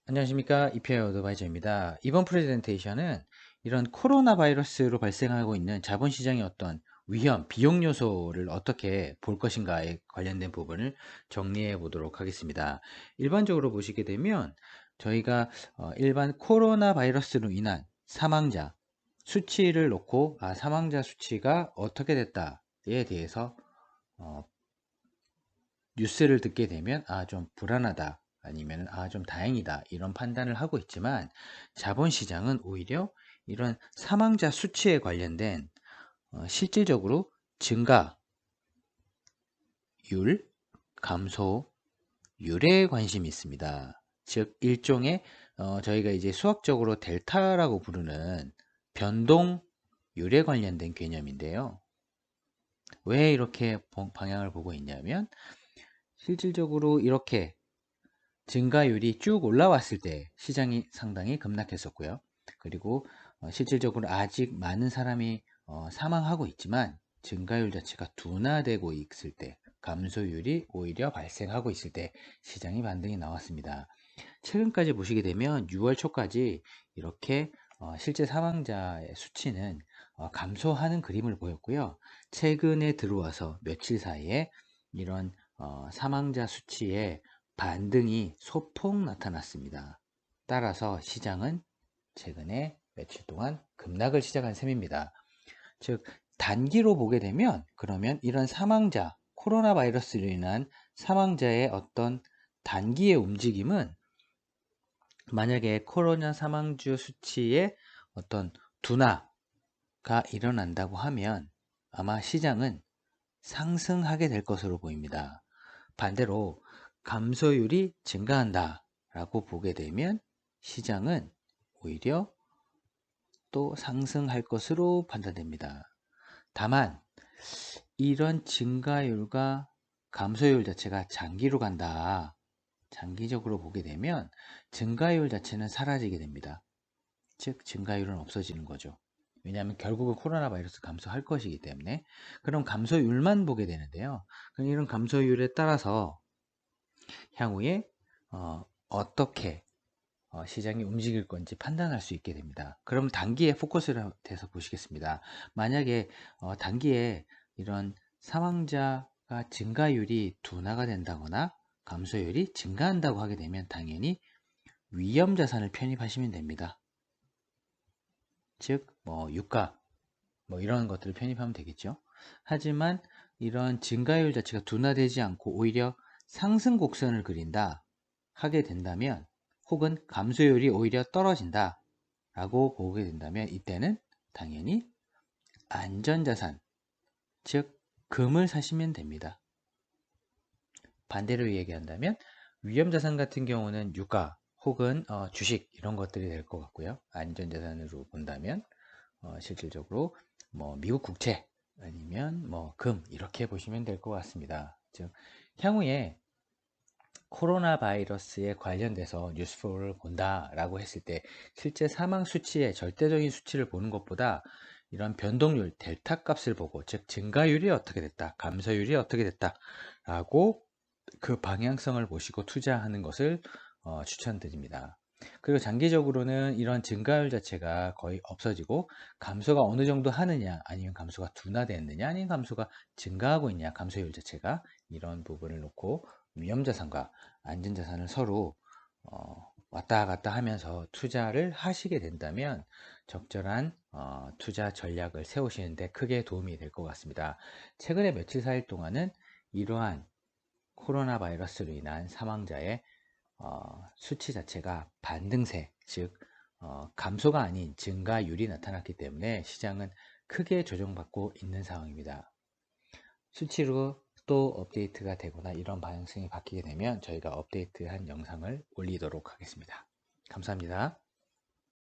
안녕하십니까. 이피아이 어드바이저입니다. 이번 프레젠테이션은 이런 코로나 바이러스로 발생하고 있는 자본시장의 어떤 위험, 비용 요소를 어떻게 볼 것인가에 관련된 부분을 정리해 보도록 하겠습니다. 일반적으로 보시게 되면 저희가 일반 코로나 바이러스로 인한 사망자 수치를 놓고 사망자 수치가 어떻게 됐다에 대해서 어, 뉴스를 듣게 되면 좀 불안하다 아니면 좀 다행이다 이런 판단을 하고 있지만 자본시장은 오히려 이런 사망자 수치에 관련된 실질적으로 증가율, 감소율에 관심이 있습니다. 즉 일종의 저희가 이제 수학적으로 델타라고 부르는 변동율에 관련된 개념인데요. 왜 이렇게 방향을 보고 있냐면 실질적으로 이렇게 증가율이 쭉 올라왔을 때 시장이 상당히 급락했었고요. 그리고 실질적으로 아직 많은 사람이 사망하고 있지만 증가율 자체가 둔화되고 있을 때, 감소율이 오히려 발생하고 있을 때 시장이 반등이 나왔습니다. 최근까지 보시게 되면 6월 초까지 이렇게 실제 사망자의 수치는 감소하는 그림을 보였고요. 최근에 들어와서 며칠 사이에 이런 사망자 수치에 반등이 소폭 나타났습니다. 따라서 시장은 최근에 며칠 동안 급락을 시작한 셈입니다. 즉 단기로 보게 되면 그러면 이런 사망자, 코로나 바이러스로 인한 사망자의 어떤 단기의 움직임은 만약에 코로나 사망주 수치에 어떤 둔화가 일어난다고 하면 아마 시장은 상승하게 될 것으로 보입니다. 반대로 감소율이 증가한다 라고 보게 되면 시장은 오히려 또 상승할 것으로 판단됩니다. 다만 이런 증가율과 감소율 자체가 장기로 간다. 장기적으로 보게 되면 증가율 자체는 사라지게 됩니다. 즉 증가율은 없어지는 거죠. 왜냐하면 결국은 코로나 바이러스 감소할 것이기 때문에. 그럼 감소율만 보게 되는데요. 그럼 이런 감소율에 따라서 향후에 어떻게 시장이 움직일 건지 판단할 수 있게 됩니다. 그럼 단기에 포커스를 해서 보시겠습니다. 만약에 단기에 이런 사망자가 증가율이 둔화가 된다거나 감소율이 증가한다고 하게 되면 당연히 위험 자산을 편입하시면 됩니다. 즉, 유가, 이런 것들을 편입하면 되겠죠. 하지만 이런 증가율 자체가 둔화되지 않고 오히려 상승 곡선을 그린다 하게 된다면, 혹은 감소율이 오히려 떨어진다 라고 보게 된다면, 이때는 당연히 안전자산, 즉 금을 사시면 됩니다. 반대로 얘기한다면 위험자산 같은 경우는 유가 혹은 주식 이런 것들이 될 것 같고요. 안전자산으로 본다면 실질적으로 미국 국채 아니면 금 이렇게 보시면 될 것 같습니다. 즉 향후에 코로나 바이러스에 관련돼서 뉴스플로우를 본다라고 했을 때 실제 사망 수치의 절대적인 수치를 보는 것보다 이런 변동률 델타 값을 보고, 즉 증가율이 어떻게 됐다, 감소율이 어떻게 됐다 라고 그 방향성을 보시고 투자하는 것을 추천드립니다. 그리고 장기적으로는 이런 증가율 자체가 거의 없어지고 감소가 어느 정도 하느냐, 아니면 감소가 둔화됐느냐, 아니면 감소가 증가하고 있냐, 감소율 자체가, 이런 부분을 놓고 위험자산과 안전자산을 서로 왔다 갔다 하면서 투자를 하시게 된다면 적절한 투자 전략을 세우시는데 크게 도움이 될 것 같습니다. 최근에 며칠 사이 동안은 이러한 코로나 바이러스로 인한 사망자의 수치 자체가 반등세, 즉 감소가 아닌 증가율이 나타났기 때문에 시장은 크게 조정받고 있는 상황입니다. 수치로 또 업데이트가 되거나 이런 방향성이 바뀌게 되면 저희가 업데이트한 영상을 올리도록 하겠습니다. 감사합니다.